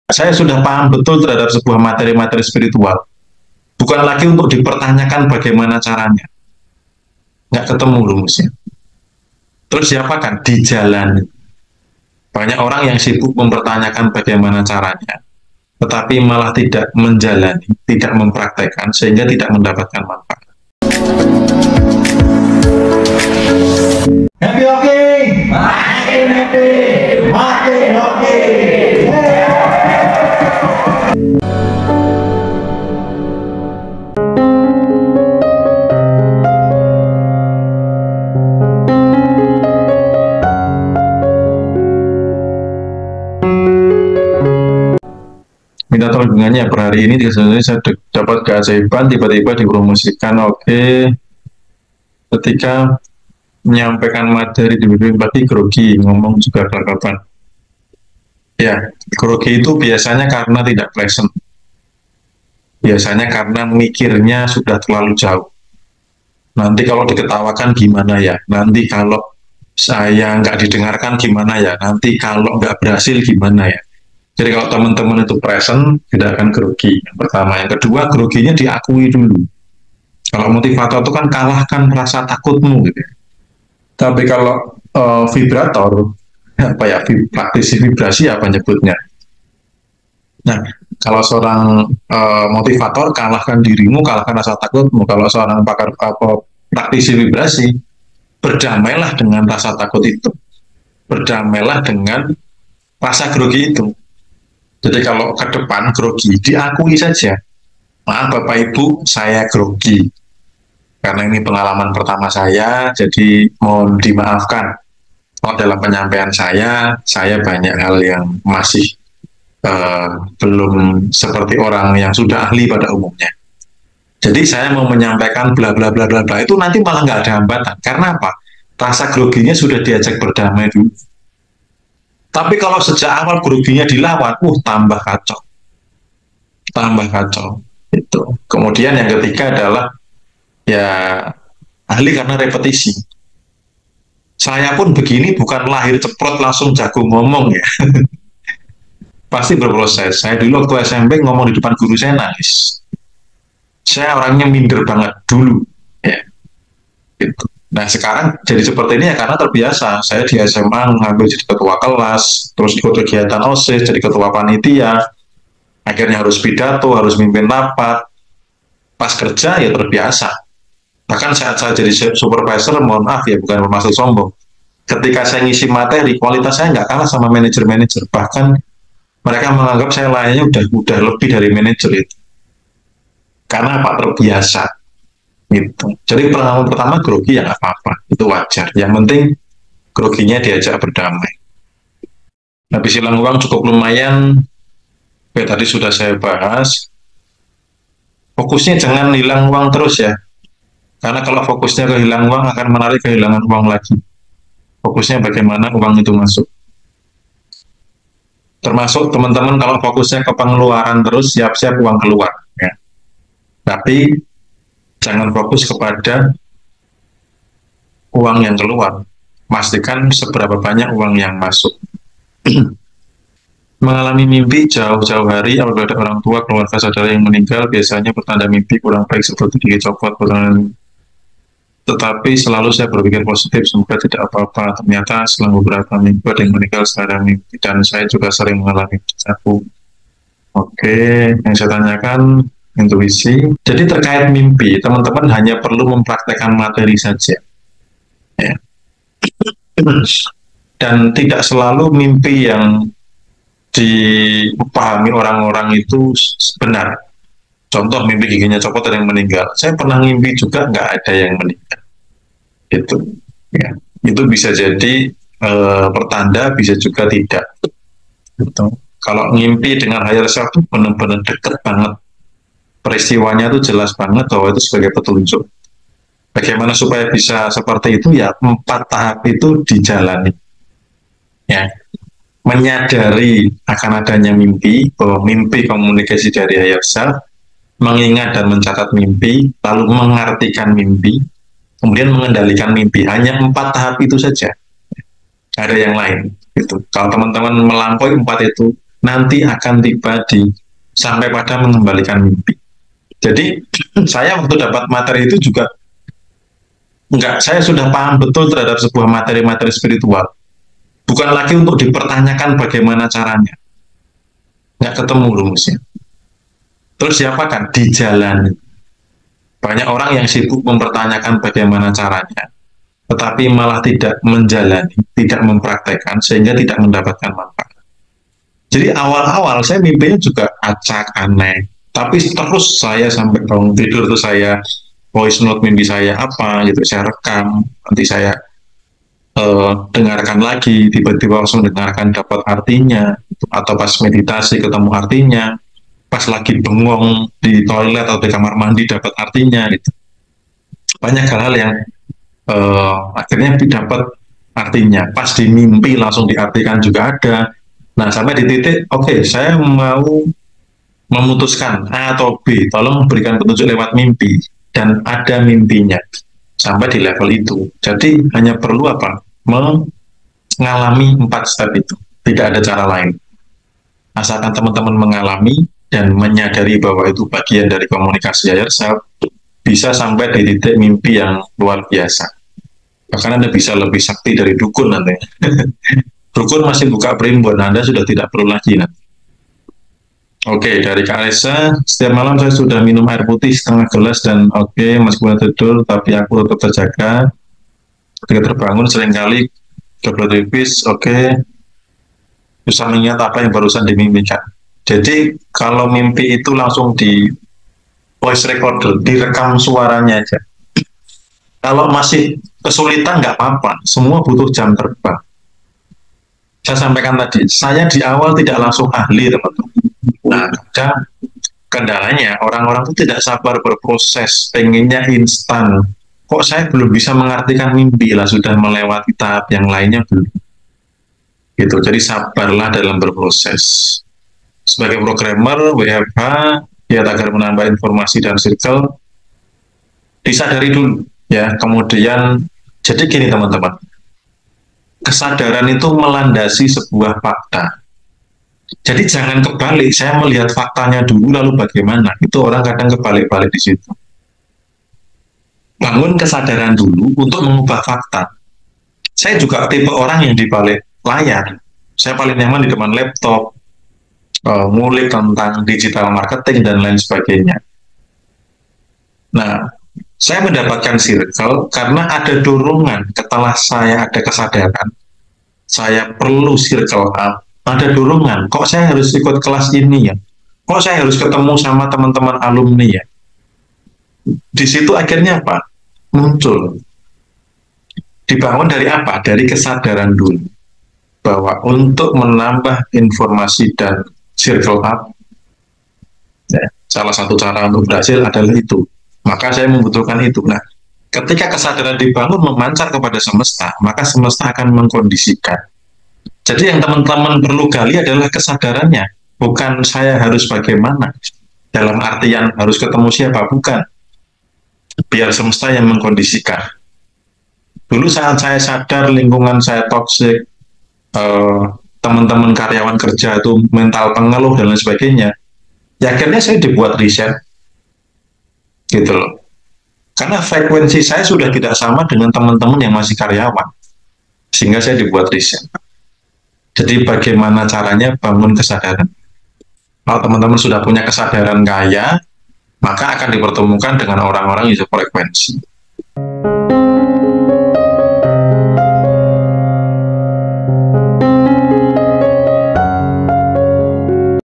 Saya sudah paham betul terhadap sebuah materi-materi spiritual. Bukan lagi untuk dipertanyakan bagaimana caranya. Nggak ketemu rumusnya. Terus siapa kan? Dijalani. Banyak orang yang sibuk mempertanyakan bagaimana caranya, tetapi malah tidak menjalani, tidak mempraktekkan, sehingga tidak mendapatkan manfaat. Happy hockey! Makin happy! Makin hockey! Minta tolong dengannya per hari ini saya dapat keajaiban tiba-tiba dipromosikan. Oke, ketika menyampaikan materi di bimbing pagi grogi, ngomong juga kelakapan. Ya, grogi itu biasanya karena tidak pleasant. Biasanya karena mikirnya sudah terlalu jauh. Nanti kalau diketawakan gimana ya? Nanti kalau saya nggak didengarkan gimana ya? Nanti kalau nggak berhasil gimana ya? Jadi kalau teman-teman itu present, tidak akan grogi. Yang pertama. Yang kedua, groginya diakui dulu. Kalau motivator itu kan kalahkan rasa takutmu. Gitu. Tapi kalau vibrator, apa ya, praktisi vibrasi apa nyebutnya. Nah, kalau seorang motivator, kalahkan dirimu, kalahkan rasa takutmu. Kalau seorang pakar praktisi vibrasi, berdamailah dengan rasa takut itu. Berdamailah dengan rasa grogi itu. Jadi kalau ke depan grogi, diakui saja. Maaf Bapak Ibu, saya grogi. Karena ini pengalaman pertama saya, jadi mohon dimaafkan. Kalau dalam penyampaian saya banyak hal yang masih belum seperti orang yang sudah ahli pada umumnya. Jadi saya mau menyampaikan bla bla bla bla bla itu nanti malah nggak ada hambatan. Karena apa? Rasa groginya sudah diajak berdamai dulu. Tapi kalau sejak awal groginya dilawan, tambah kacau. Tambah kacau. Itu. Kemudian yang ketiga adalah, ya, ahli karena repetisi. Saya pun begini bukan lahir ceprot langsung jago ngomong ya. Pasti berproses. Saya dulu waktu SMP ngomong di depan guru saya nangis. Saya orangnya minder banget dulu. Ya. Gitu. Nah sekarang jadi seperti ini ya karena terbiasa. Saya di SMA mengambil jadi ketua kelas, terus ikut kegiatan OSIS, jadi ketua panitia, akhirnya harus pidato, harus mimpin rapat. Pas kerja ya terbiasa. Bahkan saat saya jadi supervisor, mohon maaf ya bukan bermaksud sombong. Ketika saya ngisi materi, kualitas saya nggak kalah sama manajer-manajer. Bahkan mereka menganggap saya layaknya udah lebih dari manajer itu. Karena apa? Terbiasa. Gitu. Jadi pengalaman pertama grogi ya nggak apa-apa, itu wajar. Yang penting groginya diajak berdamai. Habis hilang uang cukup lumayan, tadi sudah saya bahas. Fokusnya jangan hilang uang terus ya, karena kalau fokusnya ke hilang uang akan menarik kehilangan uang lagi. Fokusnya bagaimana uang itu masuk. Termasuk teman-teman kalau fokusnya ke pengeluaran terus, siap-siap uang keluar. Ya. Tapi jangan fokus kepada uang yang keluar. Pastikan seberapa banyak uang yang masuk. Mengalami mimpi jauh-jauh hari apabila ada orang tua, keluarga, saudara yang meninggal, biasanya pertanda mimpi kurang baik seperti gigi copot, tetapi selalu saya berpikir positif, semoga tidak apa-apa. Ternyata selang beberapa minggu ada yang meninggal secara mimpi, dan saya juga sering mengalami aku. Oke, yang saya tanyakan intuisi. Jadi terkait mimpi, teman-teman hanya perlu mempraktekkan materi saja. Ya. Dan tidak selalu mimpi yang dipahami orang-orang itu benar. Contoh mimpi giginya copot ada yang meninggal. Saya pernah mimpi juga nggak ada yang meninggal. Itu, ya. Itu bisa jadi pertanda, bisa juga tidak. Gitu. Kalau mimpi dengan higher self itu benar-benar dekat banget. Peristiwanya itu jelas banget bahwa itu sebagai petunjuk. Bagaimana supaya bisa seperti itu ya 4 tahap itu dijalani. Ya, menyadari akan adanya mimpi, bahwa mimpi komunikasi dari higher self, mengingat dan mencatat mimpi, lalu mengartikan mimpi, kemudian mengendalikan mimpi. Hanya 4 tahap itu saja. Ada yang lain. Gitu. Kalau teman-teman melampaui 4 itu, nanti akan tiba di sampai pada mengembalikan mimpi. Jadi saya waktu dapat materi itu juga enggak, saya sudah paham betul terhadap sebuah materi-materi spiritual. Bukan lagi untuk dipertanyakan bagaimana caranya. Nggak ketemu rumusnya. Terus siapa kan? Dijalani. Banyak orang yang sibuk mempertanyakan bagaimana caranya, tetapi malah tidak menjalani, tidak mempraktekkan, sehingga tidak mendapatkan manfaat. Jadi awal-awal saya mimpinya juga acak, aneh. Tapi terus saya sampai bangun tidur tuh saya voice note mimpi saya apa gitu, saya rekam, nanti saya dengarkan lagi, tiba-tiba langsung dengarkan dapat artinya, atau pas meditasi ketemu artinya, pas lagi bengong di toilet atau di kamar mandi dapat artinya gitu. Banyak hal-hal yang akhirnya dapat artinya, pas di mimpi langsung diartikan juga ada. Nah sampai di titik, oke, saya mau memutuskan A atau B, tolong berikan petunjuk lewat mimpi, dan ada mimpinya sampai di level itu. Jadi hanya perlu apa? Mengalami 4 step itu. Tidak ada cara lain. Asalkan teman-teman mengalami dan menyadari bahwa itu bagian dari komunikasi higher self, bisa sampai di titik mimpi yang luar biasa. Bahkan Anda bisa lebih sakti dari dukun nanti. Dukun masih buka primbon, Anda sudah tidak perlu lagi nanti. Oke, dari Kak Alisa, setiap malam saya sudah minum air putih setengah gelas dan meskipun tidur, tapi aku tetap terjaga. Ketika terbangun seringkali double tipis, bisa mengingat apa yang barusan dimimpikan. Jadi kalau mimpi itu langsung di voice recorder, direkam suaranya aja. Kalau masih kesulitan nggak apa-apa, semua butuh jam terbang. Saya sampaikan tadi, saya di awal tidak langsung ahli, teman-teman. Nah, kadang kendalanya orang-orang itu tidak sabar berproses, pengennya instan. Kok saya belum bisa mengartikan mimpi lah, sudah melewati tahap yang lainnya belum. Gitu, jadi sabarlah dalam berproses. Sebagai programmer WFH, ya agar menambah informasi dan circle, disadari dulu ya. Kemudian, jadi gini teman-teman, kesadaran itu melandasi sebuah fakta. Jadi jangan kebalik, saya melihat faktanya dulu lalu bagaimana. Itu orang kadang kebalik-balik di situ. Bangun kesadaran dulu untuk mengubah fakta. Saya juga tipe orang yang di balik layar. Saya paling nyaman di depan laptop, ngulik tentang digital marketing dan lain sebagainya. Nah, saya mendapatkan circle karena ada dorongan. Setelah saya ada kesadaran, saya perlu circle up. Ada dorongan, kok saya harus ikut kelas ini ya? Kok saya harus ketemu sama teman-teman alumni ya? Di situ akhirnya apa? Muncul. Dibangun dari apa? Dari kesadaran dulu. Bahwa untuk menambah informasi dan circle up, ya, salah satu cara untuk berhasil adalah itu. Maka saya membutuhkan itu. Nah, ketika kesadaran dibangun memancar kepada semesta, maka semesta akan mengkondisikan. Jadi yang teman-teman perlu gali adalah kesadarannya, bukan saya harus bagaimana. Dalam artian harus ketemu siapa, bukan. Biar semesta yang mengkondisikan. Dulu saat saya sadar lingkungan saya toksik, teman-teman karyawan kerja itu mental pengeluh dan lain sebagainya, ya akhirnya saya dibuat riset. Gitu loh. Karena frekuensi saya sudah tidak sama dengan teman-teman yang masih karyawan. Sehingga saya dibuat riset. Jadi bagaimana caranya bangun kesadaran. Kalau teman-teman sudah punya kesadaran kaya, maka akan dipertemukan dengan orang-orang yang sefrekuensi.